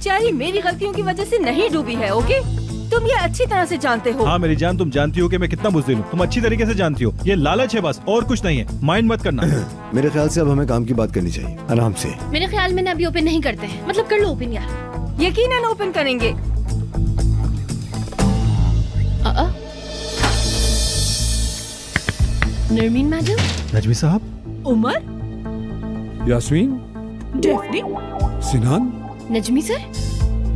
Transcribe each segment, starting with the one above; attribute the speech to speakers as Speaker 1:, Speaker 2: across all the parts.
Speaker 1: बेचारी मेरी गलतियों की वजह से नहीं डूबी है। ओके, तुम ये अच्छी तरह से जानते हो।
Speaker 2: हाँ मेरी जान, तुम जानती हो कि मैं कितना बुज़दिल हूँ। तुम अच्छी तरीके से जानती हो। ये लालच है बस, और कुछ नहीं है। माइंड मत करना।
Speaker 3: मेरे ख्याल से अब हमें काम की बात करनी चाहिए, आराम से।
Speaker 4: मेरे ख्याल में ना अभी ओपन नहीं करते हैं। मतलब कर लो ओपन यार।
Speaker 1: यकीनन ओपन करेंगे।
Speaker 4: नरमीन मैडम,
Speaker 2: नजमी साहब,
Speaker 1: उमर,
Speaker 5: यास्मीन,
Speaker 1: डेफ्टी,
Speaker 5: सिनान,
Speaker 4: नजमी सर,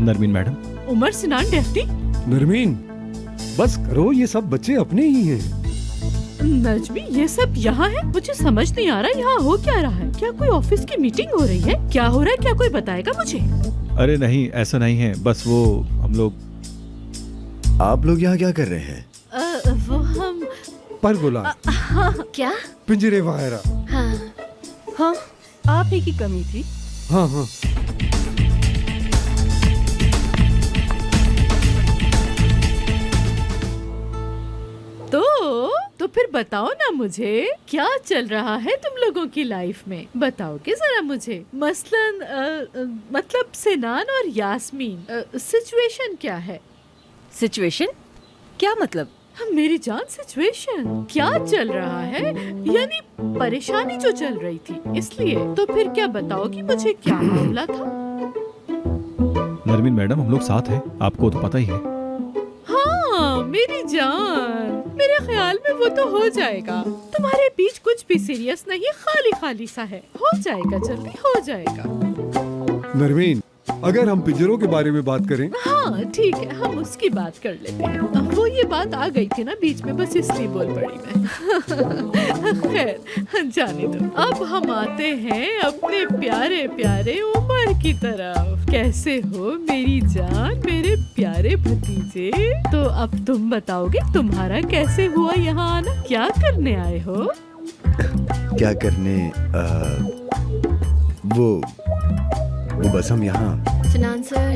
Speaker 2: नरमीन मैडम।
Speaker 1: उमर, सिनान, डेफ्टी।
Speaker 5: नरमीन, बस करो, ये सब बच्चे अपने ही हैं।
Speaker 1: नजमी, ये सब यहाँ है? मुझे समझ नहीं आ रहा यहाँ हो क्या रहा है। क्या कोई ऑफिस की मीटिंग हो रही है? क्या हो रहा है? क्या कोई बताएगा मुझे?
Speaker 2: अरे नहीं, ऐसा नहीं है। बस वो हम लोग।
Speaker 3: आप लोग यहाँ क्या कर रहे हैं?
Speaker 1: वो हम
Speaker 5: परगोला,
Speaker 4: क्या?
Speaker 5: पिंजरे वगैरह।
Speaker 4: हाँ,
Speaker 1: हाँ, आप ही की कमी थी।
Speaker 5: हाँ हाँ,
Speaker 1: तो फिर बताओ ना मुझे, क्या चल रहा है तुम लोगों की लाइफ में? बताओ कि जरा मुझे। मसलन मतलब सिनान और यास्मीन, सिचुएशन क्या है? सिचुएशन? क्या मतलब? मेरी जान, सिचुएशन क्या चल रहा है? यानी परेशानी जो चल रही थी, इसलिए। तो फिर क्या बताओ कि मुझे क्या मामला था?
Speaker 2: नरमीन मैडम, हम लोग साथ हैं, आपको तो पता ही है।
Speaker 1: हाँ मेरी जान, मेरे ख्याल में वो तो हो जाएगा। तुम्हारे बीच कुछ भी सीरियस नहीं, खाली खाली सा है। हो जाएगा, जल्दी हो जाएगा।
Speaker 5: नरमीन, अगर हम पिंजरों के बारे में बात करें।
Speaker 1: हाँ ठीक है, हम उसकी बात कर लेते हैं। वो ये बात आ गई थी ना बीच में, बस इसलिए बोल पड़ी मैं। खैर जाने दो। अब हम आते हैं अपने प्यारे प्यारे उमर की तरफ। कैसे हो मेरी जान, मेरे प्यारे भतीजे? तो अब तुम बताओगे तुम्हारा कैसे हुआ यहाँ आना? क्या करने आए हो?
Speaker 3: क्या करने? वो बस हम यहाँ।
Speaker 4: सिनान सर,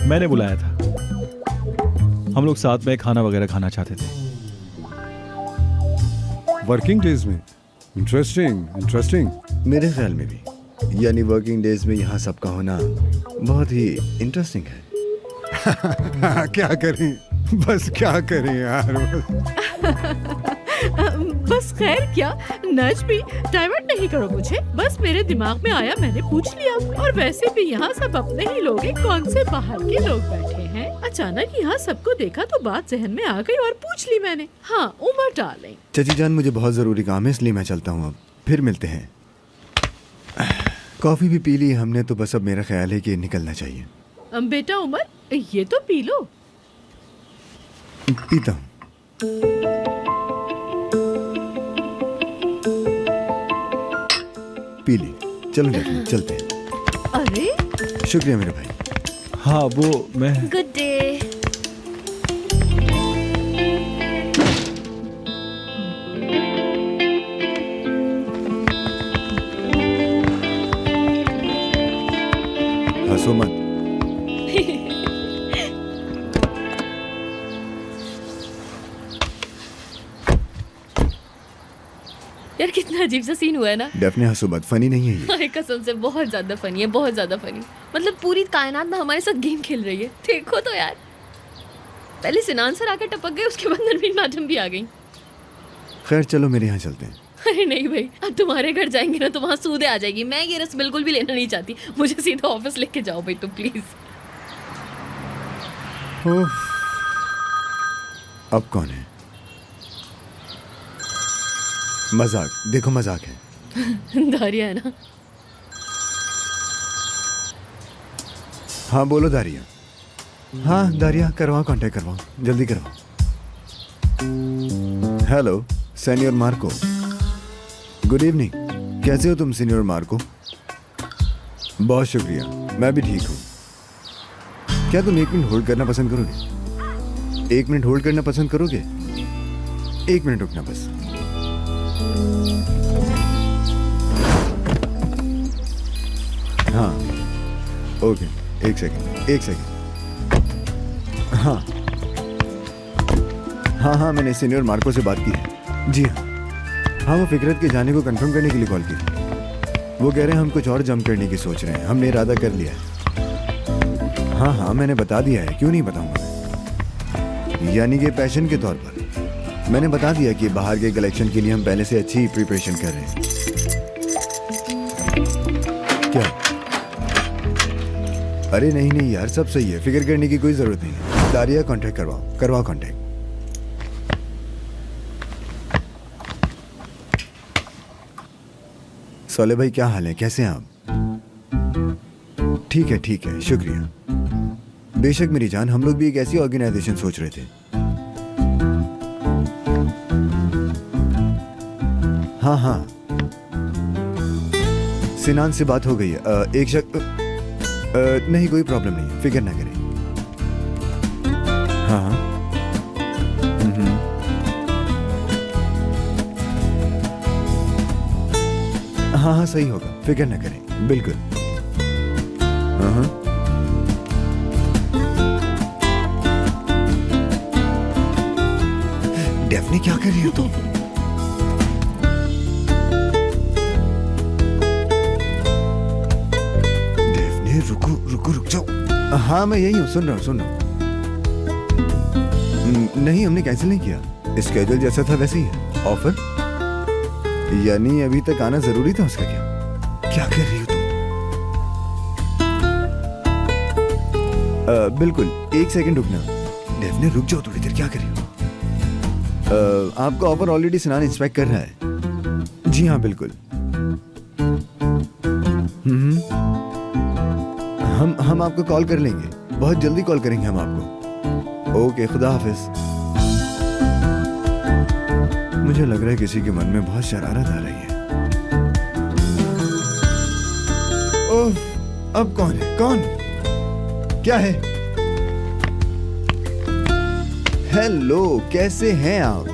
Speaker 2: मैंने बुलाया था। हम लोग साथ में खाना वगैरह खाना चाहते थे।
Speaker 5: वर्किंग डेज में? Interesting interesting.
Speaker 3: मेरे ख्याल में भी, यानी वर्किंग डेज में यहाँ सबका होना बहुत ही इंटरेस्टिंग है।
Speaker 5: क्या करें, बस क्या करें यार।
Speaker 1: बस खैर क्या, नजमी डाइवर्ट नहीं करो मुझे। बस मेरे दिमाग में आया, मैंने पूछ लिया। और वैसे भी यहाँ सब अपने ही लोग हैं, कौन से बाहर के लोग बैठे हैं। अचानक यहाँ सबको देखा तो बात जहन में आ गई और पूछ ली मैंने। हाँ, उमर डार्लिंग।
Speaker 3: चची जान, मुझे बहुत जरूरी काम है, इसलिए मैं चलता हूँ। अब फिर मिलते हैं। कॉफी भी पी ली हमने, तो बस अब मेरा ख्याल है कि निकलना चाहिए।
Speaker 1: बेटा उमर, ये तो पी लो।
Speaker 3: पीता हूँ। पी ली। चलो जल्दी चलते हैं।
Speaker 1: अरे
Speaker 3: शुक्रिया मेरे भाई।
Speaker 2: हाँ वो मैं।
Speaker 4: Good day.
Speaker 3: हंसो मत।
Speaker 4: यार कितना अजीब सा सीन हुआ है ना।
Speaker 3: डेफने हंसो मत, फनी नहीं है ये।
Speaker 4: अरे कसम से बहुत ज्यादा फनी है, बहुत ज्यादा फनी। मतलब पूरी कायनात ना हमारे साथ गेम खेल रही है। देखो तो यार, पहले सिनान सर आकर टपक गए, उसके बाद नरमीन मैडम भी आ गई।
Speaker 3: खैर चलो मेरे यहाँ चलते हैं।
Speaker 4: अरे नहीं भाई, अब तुम्हारे घर जाएंगे ना तो वहाँ सूदे आ जाएगी। मैं ये रस बिल्कुल भी लेना नहीं चाहती। मुझे सीधा ऑफिस लेके जाओ भाई तुम प्लीज।
Speaker 3: अब कौन है? मजाक, देखो मजाक है।
Speaker 4: दारिया है ना।
Speaker 3: हाँ बोलो दारिया। हाँ दारिया, करवाओ, कांटेक्ट करवाओ, जल्दी करवाओ। Hello senior Marco. Good evening. कैसे हो तुम सीनियर मार्को? बहुत शुक्रिया, मैं भी ठीक हूँ। क्या तुम 1 मिनट होल्ड करना पसंद करोगे? 1 मिनट होल्ड करना पसंद करोगे? 1 मिनट रुकना बस। हाँ ओके, 1 सेकेंड 1 सेकेंड। हाँ हाँ हाँ, मैंने सीनियर मार्को से बात की है। जी हाँ, हाँ वो फिकरत के जाने को कंफर्म करने के लिए कॉल की। वो कह रहे हैं हम कुछ और जम करने की सोच रहे हैं, हमने इरादा कर लिया है। हाँ हाँ मैंने बता दिया है, क्यों नहीं बताऊंगा मैं। यानी कि पैशन के तौर पर मैंने बता दिया कि बाहर के कलेक्शन के लिए हम पहले से अच्छी प्रिपरेशन कर रहे हैं। क्या? अरे नहीं नहीं यार, सब सही है, फिक्र करने की कोई जरूरत नहीं है। दारिया कांटेक्ट करवाओ कांटेक्ट। सोले भाई क्या हाल है, कैसे हैं आप? ठीक है, शुक्रिया। बेशक मेरी जान, हम लोग भी एक ऐसी ऑर्गेनाइजेशन सोच रहे थे। हाँ सिनान से बात हो गई है। एक नहीं कोई प्रॉब्लम नहीं, फिक्र ना करें। हाँ हाँ सही होगा, फिक्र ना करें, बिल्कुल। हाँ डेफनी क्या कर रही हो तुम? डेफनी रुक जाओ। हाँ मैं यही हूँ, सुन रहा हूँ। नहीं हमने कैंसिल नहीं किया, स्केड्यूल जैसा था वैसे ही है। ऑफर यानी अभी तक आना जरूरी था उसका? क्या कर रही हो तुम? बिल्कुल, एक सेकंड रुकना। डेफनी रुक जाओ थोड़ी देर, क्या कर रही हो? आपका ऑफर ऑलरेडी सिनान इंस्पेक्ट कर रहा है। जी हाँ बिल्कुल। हम आपको कॉल कर लेंगे, बहुत जल्दी कॉल करेंगे हम आपको। ओके, खुदा हाफिज। मुझे लग रहा है किसी के मन में बहुत शरारत आ रही है। ओह, अब कौन है? कौन? क्या है? हेलो, कैसे हैं आप?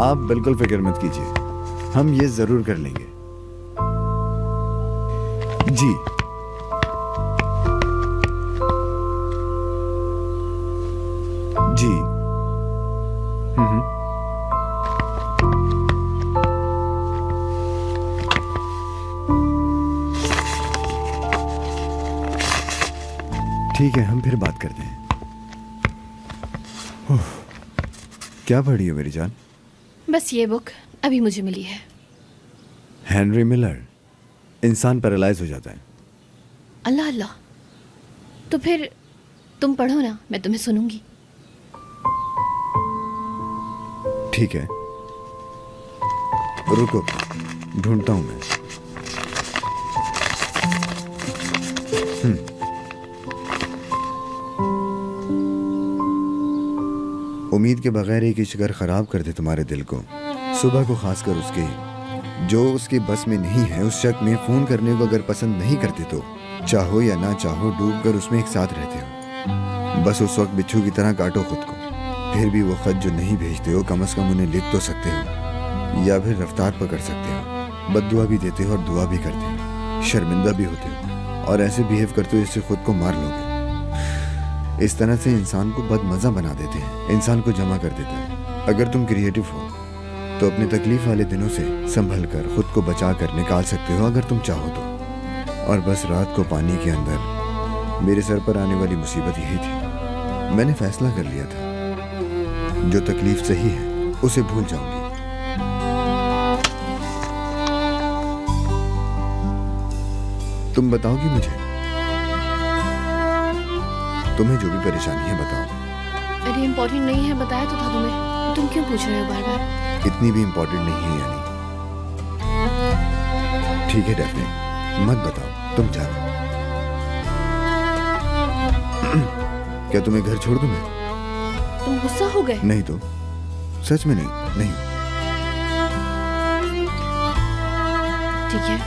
Speaker 3: आप बिल्कुल फिक्र मत कीजिए, हम ये जरूर कर लेंगे। जी जी। ठीक है, हम फिर बात करते हैं। क्या पढ़ी हो मेरी जान?
Speaker 4: बस ये बुक अभी मुझे मिली है।
Speaker 3: हेनरी मिलर, इंसान पैरालाइज हो जाता है।
Speaker 4: अल्लाह अल्लाह, तो फिर तुम पढ़ो ना, मैं तुम्हें सुनूंगी।
Speaker 3: ठीक है, रुको, ढूंढता हूं मैं। उम्मीद के बगैर एक इश्क अगर खराब कर दे तुम्हारे दिल को, सुबह को खासकर उसके जो उसके बस में नहीं है, उस शक में फोन करने को अगर पसंद नहीं करते तो चाहो या ना चाहो डूब कर उसमें एक साथ रहते हो। बस उस वक्त बिच्छू की तरह काटो खुद को। फिर भी वो खत जो नहीं भेजते हो, कम से कम उन्हें लिख तो सकते हो, या फिर रफ्तार पकड़ सकते हो। बद्दुआ भी देते हो और दुआ भी करते हो, शर्मिंदा भी होते हो, और ऐसे बिहेव करते हो जिससे खुद को मार लोगे। इस तरह से इंसान को बदमजा बना देते हैं, इंसान को जमा कर देता है। अगर तुम क्रिएटिव हो तो अपने तकलीफ वाले दिनों से संभल कर खुद को बचा कर निकाल सकते हो, अगर तुम चाहो तो। और बस रात को पानी के अंदर मेरे सर पर आने वाली मुसीबत यही थी। मैंने फैसला कर लिया था, जो तकलीफ सही है उसे भूल जाऊंगी। तुम बताओगी मुझे, तुम्हें जो भी परेशानी है बताओ।
Speaker 4: अरे इम्पोर्टेंट नहीं है, बताया तो था तुम्हें, तुम क्यों पूछ रहे हो बार बार?
Speaker 3: इतनी भी इम्पोर्टेंट नहीं है यानी? ठीक है डेफनी, मत बताओ, तुम जानो। क्या तुम्हें घर छोड़ दूं मैं?
Speaker 4: तुम गुस्सा हो गए?
Speaker 3: नहीं तो, सच में नहीं।
Speaker 4: ठीक है।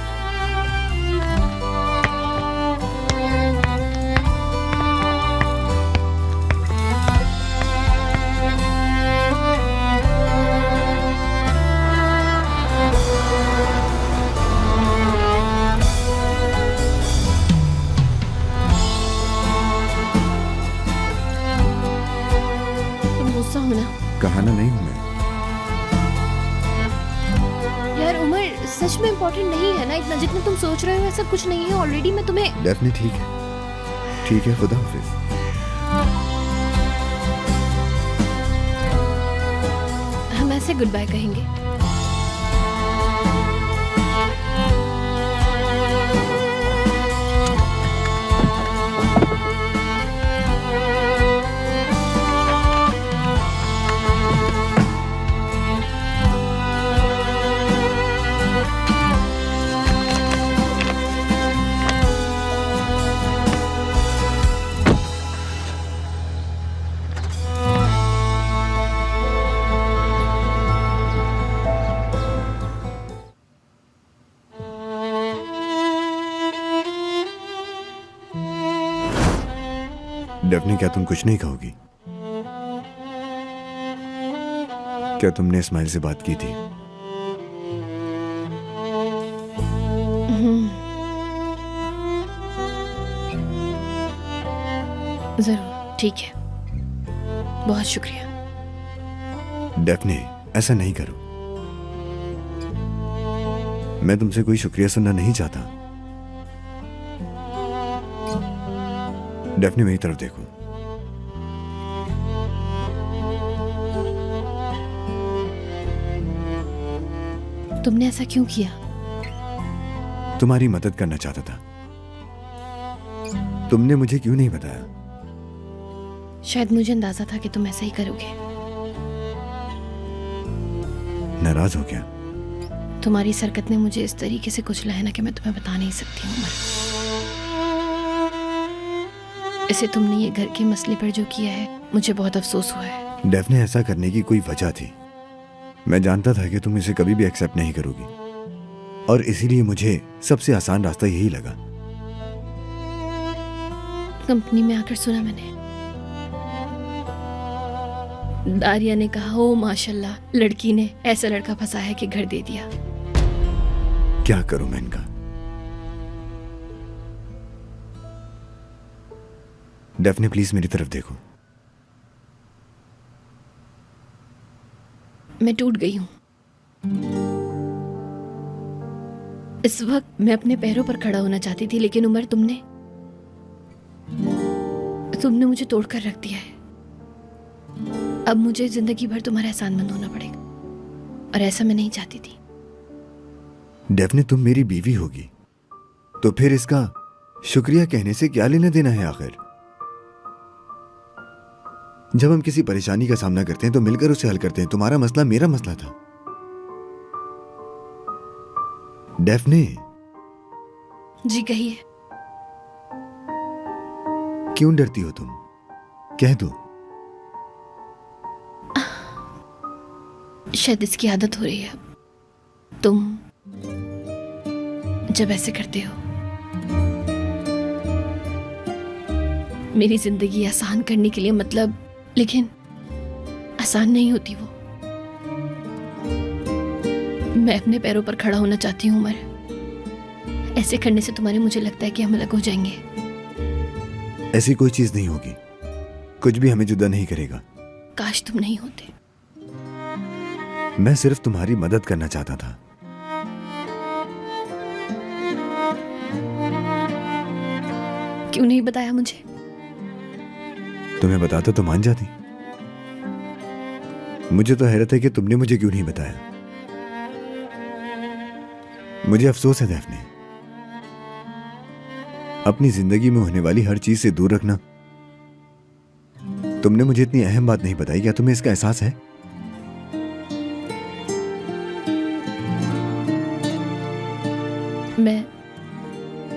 Speaker 4: तुम गुस्सा हो ना?
Speaker 3: कहाना नहीं हूं मैं।
Speaker 4: यार उमर, सच में इम्पोर्टेंट नहीं है ना इतना जितना तुम सोच रहे हो। ऐसा कुछ नहीं है, ऑलरेडी मैं तुम्हें।
Speaker 3: डेफनी ठीक है, खुदा हाफिज।
Speaker 4: हम ऐसे गुड बाय कहेंगे।
Speaker 3: डेफनी, क्या तुम कुछ नहीं कहोगी? क्या तुमने इस्माइल से बात की थी?
Speaker 4: जरूर, ठीक है। बहुत शुक्रिया।
Speaker 3: डेफनी, ऐसा नहीं करो। मैं तुमसे कोई शुक्रिया सुनना नहीं चाहता। डेफनी, मेरी तरफ देखो।
Speaker 4: तुमने ऐसा क्यों किया?
Speaker 3: तुम्हारी मदद करना चाहता था। तुमने मुझे क्यों नहीं बताया?
Speaker 4: शायद मुझे अंदाजा था कि तुम ऐसा ही करोगे।
Speaker 3: नाराज हो क्या?
Speaker 4: तुम्हारी इस हरकत ने मुझे इस तरीके से कुचला है ना कि मैं तुम्हें बता नहीं सकती हूँ। इसे तुमने ये घर के मसले पर जो किया है, मुझे बहुत अफसोस हुआ है।
Speaker 3: डेफने, ऐसा करने की कोई वजह थी। मैं जानता था कि तुम इसे कभी भी एक्सेप्ट नहीं करोगी, और इसीलिए मुझे सबसे आसान रास्ता यही लगा।
Speaker 4: कंपनी में आकर सुना मैंने, दारिया ने कहा, ओ माशाल्लाह, लड़की ने ऐसा लड़का फंसा है कि घर दे दिया।
Speaker 3: क्या करूं मैं इनका? डेफने, प्लीज मेरी तरफ देखो।
Speaker 4: मैं टूट गई हूं। इस वक्त मैं अपने पैरों पर खड़ा होना चाहती थी, लेकिन उमर, तुमने मुझे तोड़कर रख दिया है। अब मुझे जिंदगी भर तुम्हारा एहसानमंद होना पड़ेगा, और ऐसा मैं नहीं चाहती थी।
Speaker 3: डेफने, तुम मेरी बीवी होगी, तो फिर इसका शुक्रिया कहने से क्या लेना देना है आखिर? जब हम किसी परेशानी का सामना करते हैं तो मिलकर उसे हल करते हैं। तुम्हारा मसला मेरा मसला था। डेफने।
Speaker 4: जी कहिए।
Speaker 3: क्यों डरती हो तुम? कह दो।
Speaker 4: शायद इसकी आदत हो रही है। तुम जब ऐसे करते हो, मेरी जिंदगी आसान करने के लिए, मतलब, लेकिन आसान नहीं होती वो। मैं अपने पैरों पर खड़ा होना चाहती हूँ उमर। ऐसे करने से तुम्हारे, मुझे लगता है कि हम अलग हो जाएंगे।
Speaker 3: ऐसी कोई चीज नहीं होगी। कुछ भी हमें जुदा नहीं करेगा।
Speaker 4: काश तुम नहीं होते।
Speaker 3: मैं सिर्फ तुम्हारी मदद करना चाहता था।
Speaker 4: क्यों नहीं बताया मुझे?
Speaker 3: तुम्हें बताता तो मान जाती। मुझे तो हैरत है कि तुमने मुझे क्यों नहीं बताया। मुझे अफसोस है डेफने। अपनी जिंदगी में होने वाली हर चीज से दूर रखना। तुमने मुझे इतनी अहम बात नहीं बताई। क्या तुम्हें इसका एहसास है?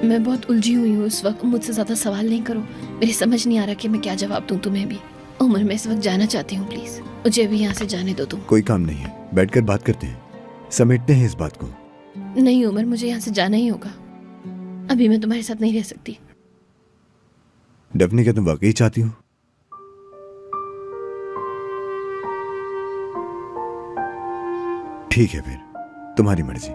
Speaker 4: मैं बहुत उलझी हुई हूँ इस वक्त। मुझसे ज्यादा सवाल नहीं करो। मेरी समझ नहीं आ रहा कि मैं क्या जवाब दूं तुम्हें भी। उमर, मैं इस वक्त जाना चाहती हूँ, प्लीज मुझे अभी यहाँ से जाने दो तुम।
Speaker 3: कोई काम नहीं है, बैठकर बात करते हैं, समेटते हैं इस बात को।
Speaker 4: नहीं उमर, मुझे यहाँ से जाना ही होगा। अभी मैं तुम्हारे साथ नहीं रह सकती।
Speaker 3: डेफनी, क्या तुम वाकई चाहती हो? ठीक है फिर, तुम्हारी मर्जी।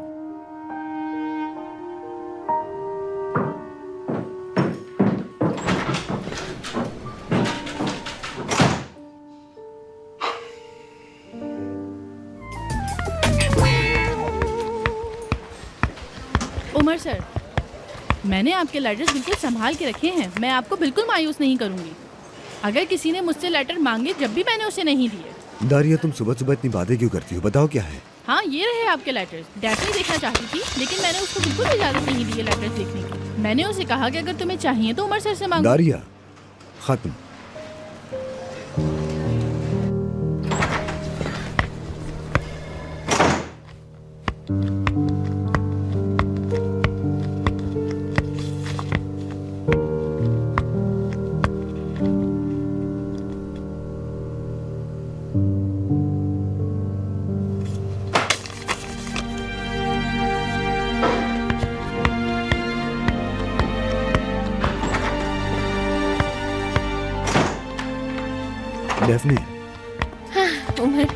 Speaker 6: उमर सर, मैंने आपके लेटर्स बिल्कुल संभाल के रखे हैं। मैं आपको बिल्कुल मायूस नहीं करूंगी। अगर किसी ने मुझसे लेटर मांगे जब भी मैंने उसे नहीं दिए।
Speaker 3: दारिया, तुम सुबह सुबह इतनी बातें क्यों करती हो? बताओ क्या है।
Speaker 6: हाँ, ये रहे आपके लेटर्स। डेफनी देखना चाहती थी, लेकिन मैंने उसको बिल्कुल इजाजत नहीं दी है लेटर्स देखने की। मैंने उसे कहा कि अगर तुम्हें चाहिए तो उमर सर से मांगो।
Speaker 3: दारिया, खत्म। डेफनी,
Speaker 4: उमर,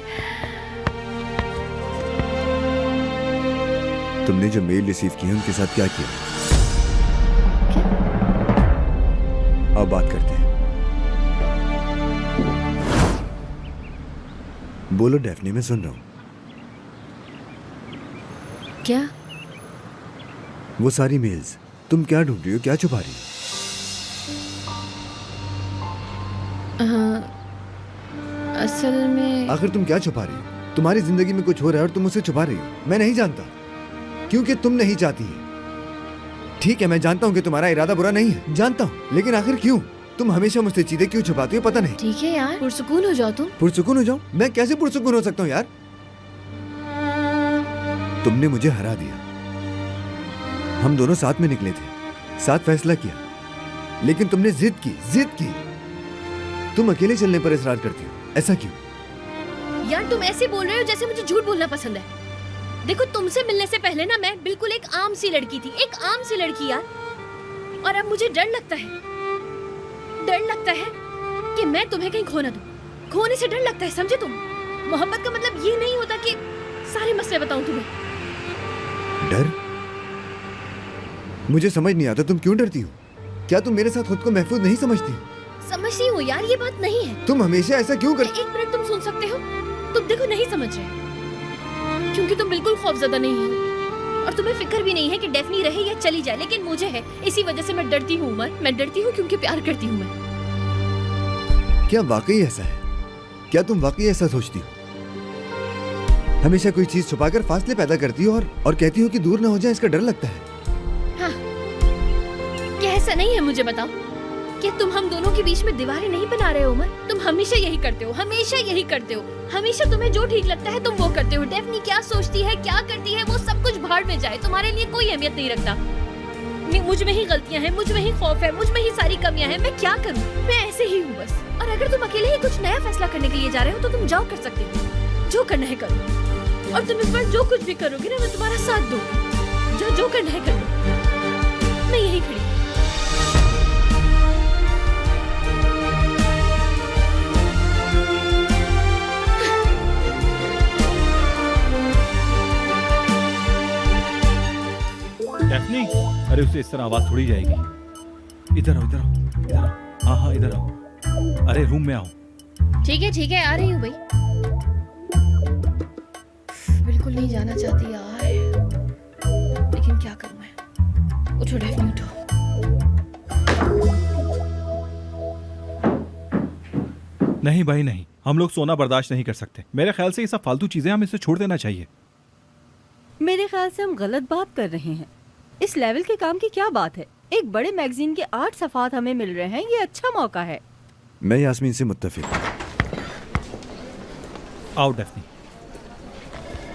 Speaker 3: तुमने जो मेल रिसीव की है उनके साथ क्या किया? अब बात करते हैं। बोलो डेफनी, मैं सुन रहा हूं।
Speaker 4: क्या?
Speaker 3: वो सारी मेल्स तुम क्या ढूंढ रही हो? क्या छुपा रही हो?
Speaker 4: असल में
Speaker 3: आखिर तुम क्या छुपा रही हो? तुम्हारी जिंदगी में कुछ हो रहा है और तुम मुझसे छुपा रही हो। मैं नहीं जानता, क्योंकि तुम नहीं चाहती है। ठीक है, मैं जानता हूँ कि तुम्हारा इरादा बुरा नहीं है, जानता हूँ, लेकिन आखिर क्यों? तुम हमेशा मुझसे चीजें क्यों छुपाती हो? पता नहीं।
Speaker 4: ठीक है यार, पुरसुकून हो जाओ तुम।
Speaker 3: पुरसुकून हो जाऊं? मैं कैसे पुरसुकून हो सकता हूँ यार? तुमने मुझे हरा दिया। हम दोनों साथ में निकले थे, साथ फैसला किया, लेकिन तुमने जिद की। तुम अकेले चलने पर इसरार करती हो, ऐसा क्यों?
Speaker 4: यार तुम ऐसे बोल रहे हो जैसे मुझे झूठ बोलना पसंद है। देखो, तुमसे मिलने से पहले ना मैं बिल्कुल एक आम सी लड़की थी, एक आम सी लड़की यार। और अब मुझे डर लगता है कि मैं तुम्हें कहीं खो ना दूं। खोने से डर लगता है, समझे तुम? मोहब्बत का मतलब ये नहीं होता कि सारे मसले बताऊं तुम्हें।
Speaker 3: डर? मुझे समझ नहीं आता तुम क्यों डरती हो। क्या तुम मेरे साथ खुद को महफूज नहीं समझती?
Speaker 4: समझती हूँ यार, ये बात नहीं है।
Speaker 3: तुम हमेशा ऐसा क्यों करती?
Speaker 4: एक मिनट तुम सुन सकते हो? तुम देखो नहीं समझ रहे, क्योंकि तुम बिल्कुल खौफजदा नहीं हो और तुम्हें फिक्र भी नहीं है कि डेफनी रहे या चली जाए, लेकिन मुझे है। इसी वजह से मैं डरती हूँ उमर, मैं डरती हूँ क्योंकि प्यार करती हूँ मैं।
Speaker 3: क्या वाकई ऐसा है? क्या तुम वाकई ऐसा सोचती हो? हमेशा कोई चीज छुपाकर फासले पैदा करती हो और कहती हो कि दूर ना हो जाए, इसका डर लगता है।
Speaker 4: हाँ, क्या ऐसा नहीं है? मुझे बताओ, क्या तुम हम दोनों के बीच में दीवारें नहीं बना रहे हो उमर? तुम हमेशा यही करते हो, हमेशा यही करते हो। हमेशा तुम्हें जो ठीक लगता है तुम वो करते हो। डेफनी क्या सोचती है, क्या करती है, वो सब कुछ भाड़ में जाए, तुम्हारे लिए कोई अहमियत नहीं रखता। मुझ में ही गलतियां हैं, मुझ में ही खौफ है, मुझ में ही सारी कमियां हैं। मैं क्या करूं? मैं ऐसे ही हूँ बस। और अगर तुम अकेले ही कुछ नया फैसला करने के लिए जा रहे हो तो तुम जाओ, कर सकते हो। जो करना है करो, और तुम इस बार जो कुछ भी करोगे ना, मैं तुम्हारा साथ दूंगी। जो करना है करो, मैं यही खड़ी।
Speaker 2: डेफनी, अरे उससे इस तरह आवाज थोड़ी जाएगी। इधर आओ। हाँ, इधर आओ। अरे रूम में आओ।
Speaker 4: ठीक है, आ रही हूँ भाई। बिल्कुल नहीं जाना चाहती यार, लेकिन क्या करूँ मैं? उठो डेफनी, उठो।
Speaker 2: नहीं भाई नहीं, हम लोग सोना बर्दाश्त नहीं कर सकते। मेरे ख्याल से ये सब फालतू चीजें हम इसे छोड़ देना चाहिए।
Speaker 7: मेरे ख्याल से हम गलत बात कर रहे हैं। इस लेवल के काम की क्या बात है? एक बड़े मैगजीन के 8 सफ़ात हमें मिल रहे हैं, ये अच्छा मौका है।
Speaker 3: मैं यास्मीन से मुत्तफिक हूं।
Speaker 2: आओ डेफनी।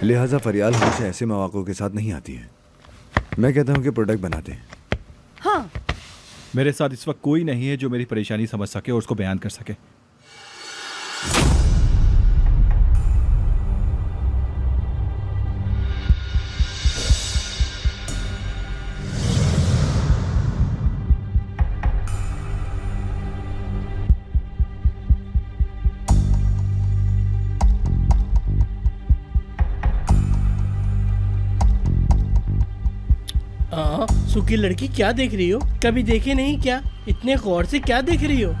Speaker 3: लिहाजा फरियाल हमेशा ऐसे मौक़ों के साथ नहीं आती है। मैं कहता हूँ कि प्रोडक्ट बनाते हैं।
Speaker 7: हाँ,
Speaker 2: मेरे साथ इस वक्त कोई नहीं है जो मेरी परेशानी समझ सके और उसको बयान कर सके।
Speaker 8: हाँ, सुखी लड़की क्या देख रही हो? कभी देखे नहीं क्या? इतने गौर से क्या देख रही हो?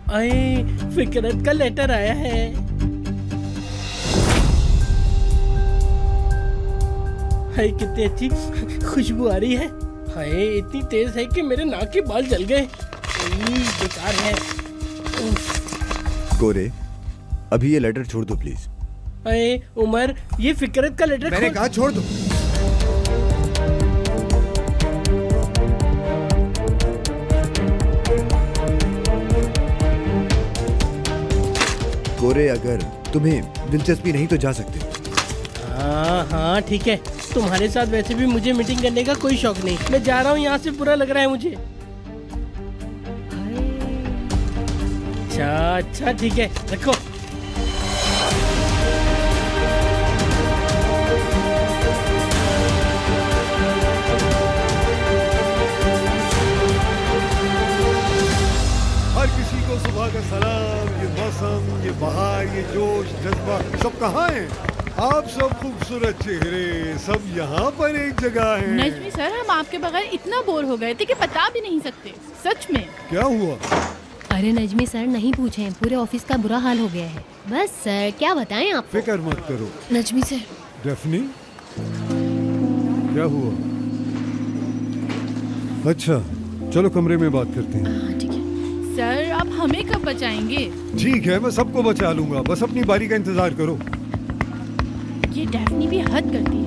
Speaker 8: अरे फिकरत का लेटर आया है। हाय कितनी अच्छी खुशबू आ रही है। हाय इतनी तेज है कि मेरे नाक के बाल जल गए। बेकार है।
Speaker 3: कोरे, अभी ये लेटर छोड़ दो प्लीज।
Speaker 8: अरे उमर, ये फिकरत का लेटर
Speaker 3: मैंने कहा छोड़ दो। कोरे, अगर तुम्हें दिलचस्पी नहीं तो जा सकते।
Speaker 8: हाँ हाँ ठीक है, तुम्हारे साथ वैसे भी मुझे मीटिंग करने का कोई शौक नहीं। मैं जा रहा हूँ यहाँ से, बुरा लग रहा है मुझे। अच्छा अच्छा ठीक है, रखो।
Speaker 5: हर किसी को सुबह का सलाम। ये मौसम, ये बहार, ये जोश, जज्बा सब कहाँ है? आप सब खूबसूरत चेहरे सब यहाँ पर एक जगह हैं।
Speaker 6: नजमी सर, हम आपके बगैर इतना बोर हो गए थे कि बता भी नहीं सकते। सच में।
Speaker 5: क्या हुआ?
Speaker 4: अरे नजमी सर नहीं पूछें, पूरे ऑफिस का बुरा हाल हो गया है। बस सर क्या बताएं आप।
Speaker 5: फिक्र मत करो।
Speaker 4: नजमी सर।
Speaker 5: डेफनी, क्या हुआ? अच्छा, चलो कमरे में बात करते हैं।
Speaker 4: हाँ ठीक है।
Speaker 6: सर आप हमें कब बचाएंगे?
Speaker 5: ठीक है, मैं सबको बचा लूंगा, बस अपनी बारी का इंतजार करो।
Speaker 6: ये डेफनी भी हद करती है।